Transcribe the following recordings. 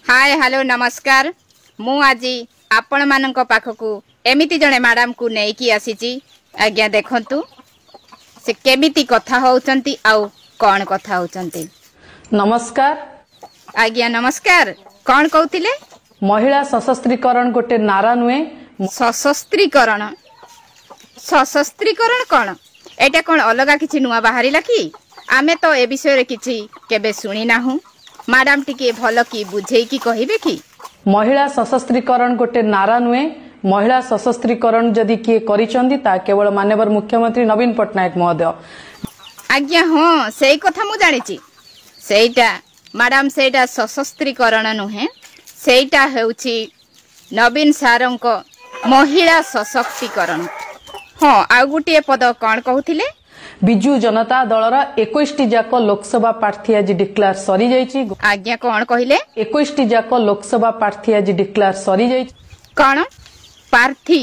Hi hello नमस्कार मु आज आपण मानक पाखकु एमिति जने मैडम को नेकी आसीची। आज्ञा देखंतु से केमिति कथा होउचंती आउ कोन कथा होउचंती। नमस्कार आज्ञा नमस्कार। कोन कहउतिले? महिला सशस्त्रीकरण गोटे नारा नुए। सशस्त्रीकरण सशस्त्रीकरण कोन एटा कोन अलगा किछि नुआ बाहरिला कि? आमे तो ए विषय रे किछि केबे सुनी नाहु। मैडम टिके भल की बुझेई की कहिबे कि? महिला सशस्त्रीकरण गोटे नारा नुए। महिला सशस्त्रीकरण जदि किए करिसंदी ता केवल माननीय मुख्यमंत्री नवीन पटनायक महोदय। आज्ञा हाँ सेई कथा मु जानिची। सेईटा मैडम सेईटा सशस्त्रीकरण नुहे, सेईटा हेउची नवीन सारंक महिला सशक्तिकरण। हाँ आ गुटिए पद कोन कहउथिले? बिजू जनता दलर 21 जाक लोकसभा प्रार्थी आज डिक्लेयर सरी जाइछि। आज्ञा कोन कहिले? 21 जाक लोकसभा प्रार्थी आज डिक्लेयर सरी जाइछि। कोन प्रार्थी?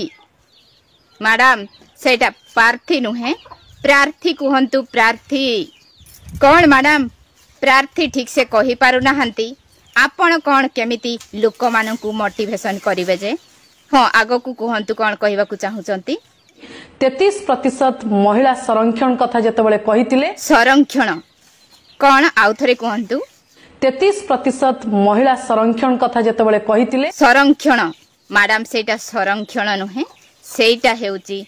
मैडम सेटा प्रार्थी नुहे, प्रार्थी कुहंतु। प्रार्थी कोन मैडम? प्रार्थी ठीक से कहि पारु नाहंती। आपण कोन केमिति लोक मानकु मोटिवेशन करिवे जे? हाँ आगो को कुहंतु कोन कहिबा को चाहुचंती। 33% महिला संरक्षण कथा जतबेले कहितिले। संरक्षण कोन आउ थरे कुहंतु। 33% महिला संरक्षण कथा जतबेले कहितिले। संरक्षण मैडम सेटा संरक्षण नुहे, सेटा हेउची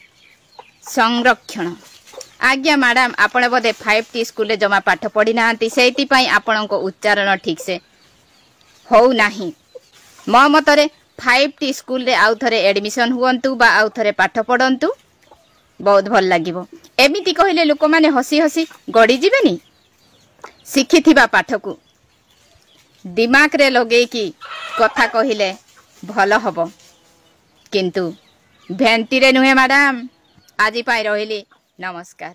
संरक्षण। आज्ञा मैडम आपण बोधे 5T स्कूल जमा पाठ पढ़ी नांती, सेति पई आपणको उच्चारण ठीक से होउ नाही। मो मतरे 5T स्कूल रे आउ थरे एडमिशन हुअंतु बा आउ थरे पाठ पढ़ंतु, बहुत भल लागिबो। एमिति कहिले लोक माने हसी हसी गड़ी जिबेनी। शिखिथिबा पाठकु दिमाग रे लगे की कथा कहिले भल हबो, किंतु भेंटी रे नुहे। मैडम आज पाई रहिली, नमस्कार।